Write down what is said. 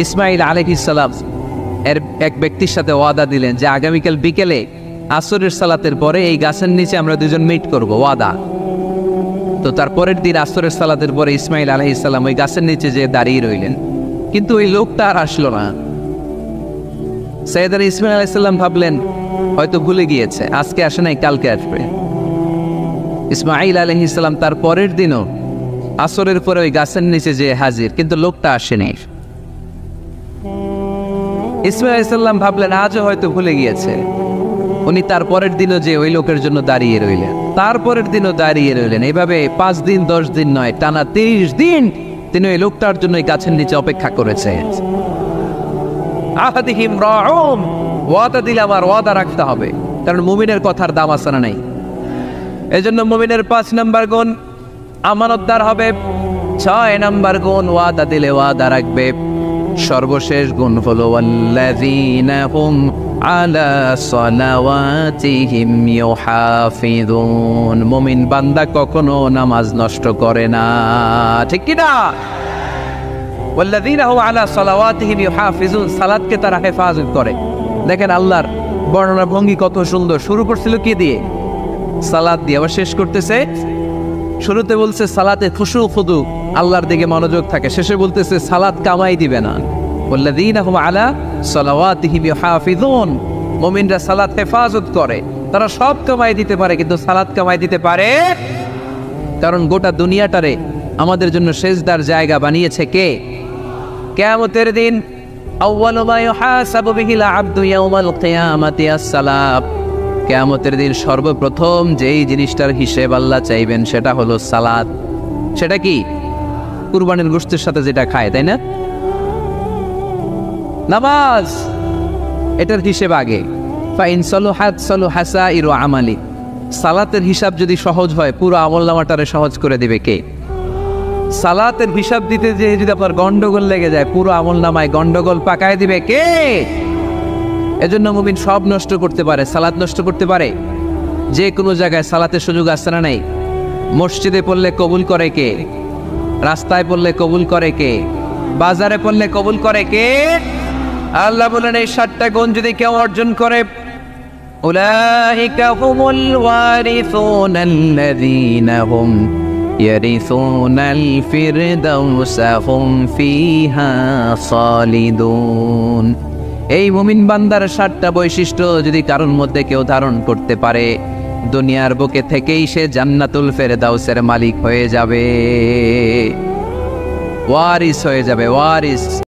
ইসমাইল আলাইহিস সালাম এর এক ব্যক্তির সাথে ওয়াদা দিলেন যে আগামীকাল বিকেলে আসরের সালাতের পরে এই গাছের নিচে আমরা দুজন মিট করব, ওয়াদা। তো তার পরের দিন আসরের সালাতের পরে ইসমাইল আলাইহিস সালাম ওই গাছের নিচে যে দাঁড়িয়ে রইলেন, কিন্তু ওই লোকটা আর আসলো না। সাইয়েদনা ইসমাইল আলাইহিস সালাম ভাবলেন হয়তো ভুলে গিয়েছে, আজকে আসে নাই, কালকে আসবে। ইসমাইল আলাইহিস সালাম তার পরের দিনও আসরের পরে ওই গাছের নিচে যে হাজির, কিন্তু লোকটা আসেনি। ইসমাইল আলাইহিস সালাম ভাবলেন আজও হয়তো ভুলে গিয়েছে। উনি তার পরের দিনও যে ওই লোকের জন্য দাঁড়িয়ে রইলেন, তারপরের দিনও দাঁড়িয়ে রইলেন। এইভাবে 5 দিন 10 দিন নয়, টানা 30 দিন তিনি ওই লোকটার জন্য এই গাছের নিচে অপেক্ষা করেছেন। আহাদিহিম রাউন, ওয়াদা দিলে আমার ওয়াদা রাখতে হবে, কারণ মুমিনের কথার দাম আছে না নাই। এজন্য মুমিনের 5 নাম্বার গুণ আমানতদার হবে, 6 নাম্বার গুণ ওয়াদা দিলে ওয়াদা রাখবে, সর্বশেষ গুণ হলো ওয়াল্লাযীনা হুম আলা সালাওয়াতিহিম ইউহাফিযুন। মুমিন বান্দা কখনো নামাজ নষ্ট করে না, ঠিক কি না? ওয়াল্লাযীনা হুম আলা সালাওয়াতিহিম ইউহাফিযুন, সালাতকে তারা হেফাজত করে। দেখেন আল্লাহর বর্ণনা ভঙ্গি কত সুন্দর। শুরু করছিল কি দিয়ে? সালাত দিয়ে। আবার শেষ করতেছে, শুরুতে বলছে সালাতে খুশু খুদু, আল্লাহর দিকে মনোযোগ থাকে। শেষে বলতেছে সালাত কামাই দিবে না। ওয়াল্লাযীনা হুম আলা সালাওয়াতিহিম ইউহাফিযুন, মুমিনরা সালাত হেফাজত করে। তারা সব কামাই দিতে পারে, কিন্তু সালাত কামাই দিতে পারে, কারণ গোটা দুনিয়াটারে আমাদের জন্য সেজদার জায়গা বানিয়েছে কে? কিয়ামতের দিন আউয়ালু মা ইউহাসাবু বিহিল আবদু ইয়াউমাল কিয়ামাতি আস-সালাত। কিয়ামতের দিন সর্বপ্রথম যেই জিনিসটার হিসেব আল্লাহ চাইবেন সেটা হলো সালাত। সেটা কি? কুরবানির গোশতের সাথে যেটা খায়, তাই না? নামাজ, এটার হিসেব আগে। ফাইন সালুহাত সালুহা সাইরু আমালি। সালাতের হিসাব যদি সহজ হয়, পুরো আমলনামাটারে সহজ করে দিবে কে? সালাতের হিসাব দিতে যে যদি আপনার গন্ডগোল লেগে যায়, পুরো আমলনামায় গন্ডগোল পাকায় দিবে কে? এজন্য মুমিন সব নষ্ট করতে পারে, সালাত নষ্ট করতে পারে। যে কোনো জায়গায় সালাতের সুযোগ আছে না নাই? মসজিদে পড়লে কবুল করে কে? রাস্তায় পড়লে কবুল করে কে? বাজারে পড়লে কবুল করে কে? আল্লাহ বলেন এই 7টা গুণ যদি কেউ অর্জন করে, উলাইকা হুমুল ওয়ারিসুনাল্লাযীনা হুম ইয়ারিসুনাল ফিরদাউসা হুম ফিহা খালিদুন। এই মুমিন বান্দার 7টা বৈশিষ্ট্য যদি কারোর মধ্যে কেউ ধারণ করতে পারে, দুনিয়ার বুকে থেকেই সে জান্নাতুল ফেরদাউসের মালিক হয়ে যাবে, ওয়ারিস হয়ে যাবে, ওয়ারিস।